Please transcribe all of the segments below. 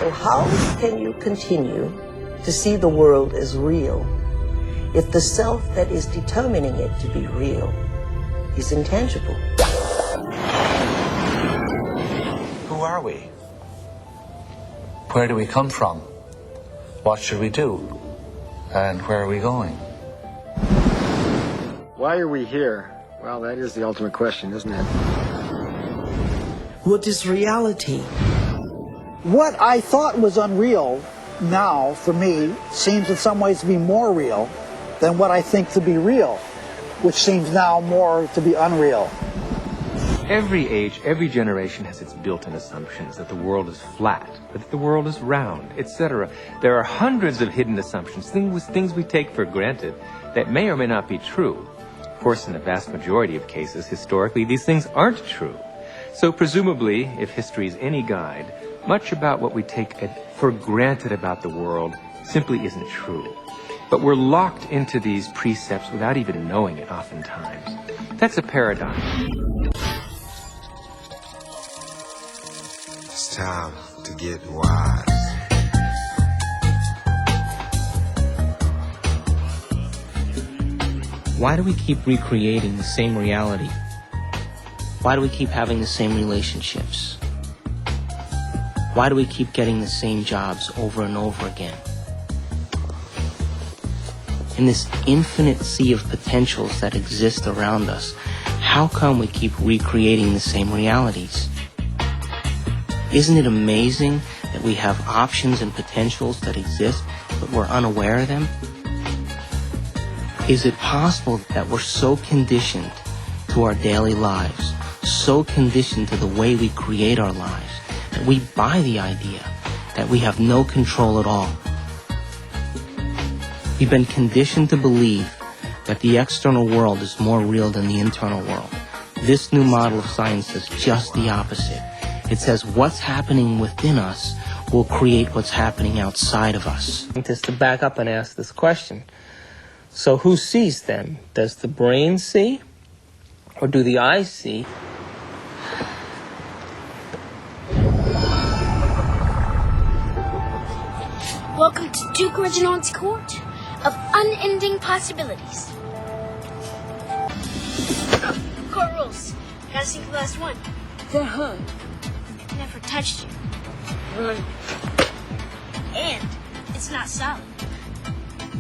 So how can you continue to see the world as real if the self that is determining it to be real is intangible? Who are we? Where do we come from? What should we do? And where are we going? Why are we here? Well, that is the ultimate question, isn't it? What is reality? What I thought was unreal now, for me, seems in some ways to be more real than what I think to be real, which seems now more to be unreal. Every age, every generation has its built-in assumptions that the world is flat, that the world is round, etc. There are hundreds of hidden assumptions, things we take for granted that may or may not be true. Of course, in the vast majority of cases, historically, these things aren't true. So presumably, if history is any guide, much about what we take for granted about the world simply isn't true. But we're locked into these precepts without even knowing it oftentimes. That's a paradox. It's time to get wise. Why do we keep recreating the same reality? Why do we keep having the same relationships? Why do we keep getting the same jobs over and over again? In this infinite sea of potentials that exist around us, how come we keep recreating the same realities? Isn't it amazing that we have options and potentials that exist, but we're unaware of them? Is it possible that we're so conditioned to our daily lives, so conditioned to the way we create our lives, that we buy the idea that we have no control at all? We've been conditioned to believe that the external world is more real than the internal world. This new model of science says just the opposite. It says what's happening within us will create what's happening outside of us. Just to back up and ask this question. So who sees then? Does the brain see? Or do the eyes see? Welcome to Duke Reginald's Court of Unending Possibilities. Court rules. Gotta sink the last one. Never touched you. And it's not solid.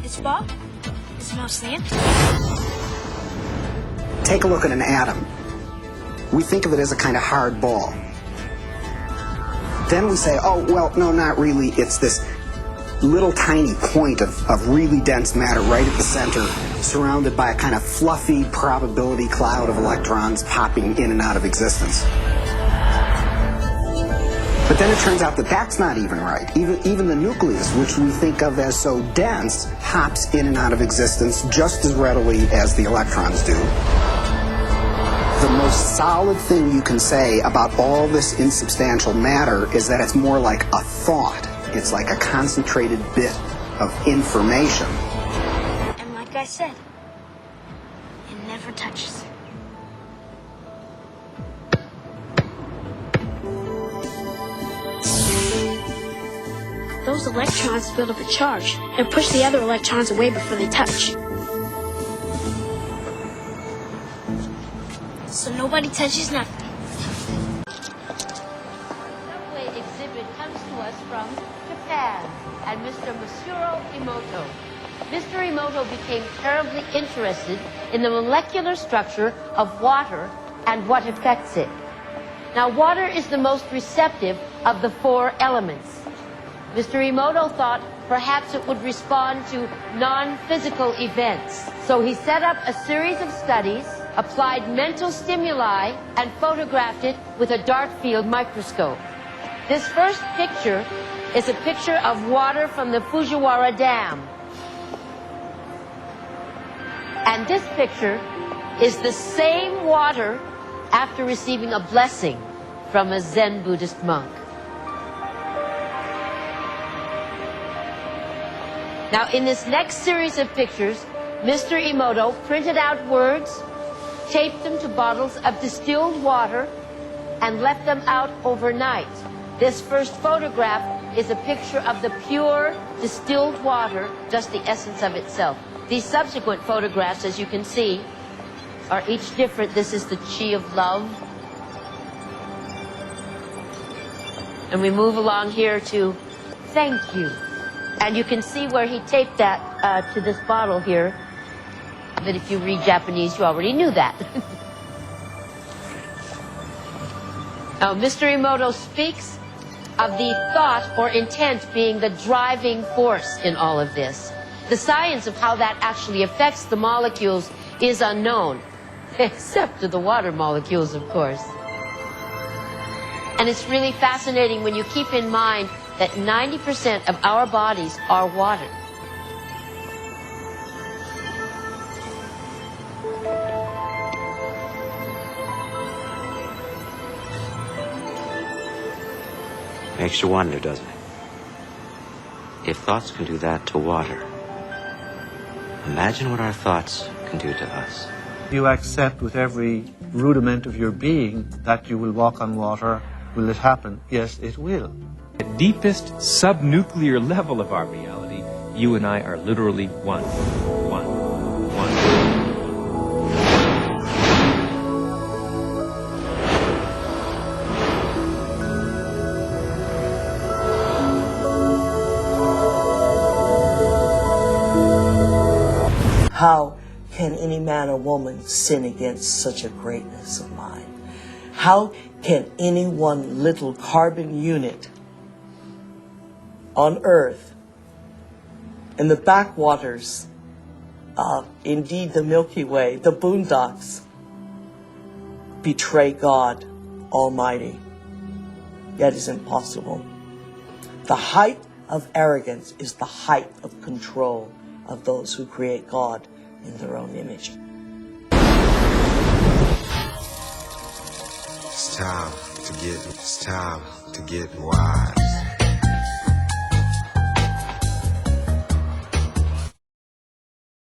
This ball is mostly empty. Take a look at an atom. We think of it as a kind of hard ball. Then we say, oh, well, no, not really. It's this little tiny point of really dense matter right at the center, surrounded by a kind of fluffy probability cloud of electrons popping in and out of existence. But then it turns out that that's not even right. Even the nucleus, which we think of as so dense, hops in and out of existence just as readily as the electrons do. The most solid thing you can say about all this insubstantial matter is that it's more like a thought. It's like a concentrated bit of information. And like I said, it never touches. Those electrons build up a charge and push the other electrons away before they touch. So nobody touches nothing. Subway exhibit comes to us from Japan and Mr. Masuro Emoto. Mr. Emoto became terribly interested in the molecular structure of water and what affects it. Now, water is the most receptive of the four elements. Mr. Emoto thought perhaps it would respond to non-physical events. So he set up a series of studies, applied mental stimuli, and photographed it with a dark field microscope. This first picture is a picture of water from the Fujiwara Dam. And this picture is the same water after receiving a blessing from a Zen Buddhist monk. Now, in this next series of pictures, Mr. Emoto printed out words, taped them to bottles of distilled water, and left them out overnight. This first photograph is a picture of the pure, distilled water, just the essence of itself. These subsequent photographs, as you can see, are each different. This is the chi of love. And we move along here to thank you. And you can see where he taped that to this bottle here. That if you read Japanese, you already knew that. Now, Mr. Emoto speaks of the thought or intent being the driving force in all of this. The science of how that actually affects the molecules is unknown, except to the water molecules, of course. And it's really fascinating when you keep in mind that 90% of our bodies are water. Makes you wonder, doesn't it? If thoughts can do that to water, imagine what our thoughts can do to us. You accept with every rudiment of your being that you will walk on water. Will it happen? Yes, it will. The deepest subnuclear level of our reality, you and I are literally one. How can any man or woman sin against such a greatness of mine? How can any one little carbon unit on Earth, in the backwaters of, indeed, the Milky Way, the boondocks, betray God Almighty? That is impossible. The height of arrogance is the height of control of those who create God in their own image. It's time to get wide.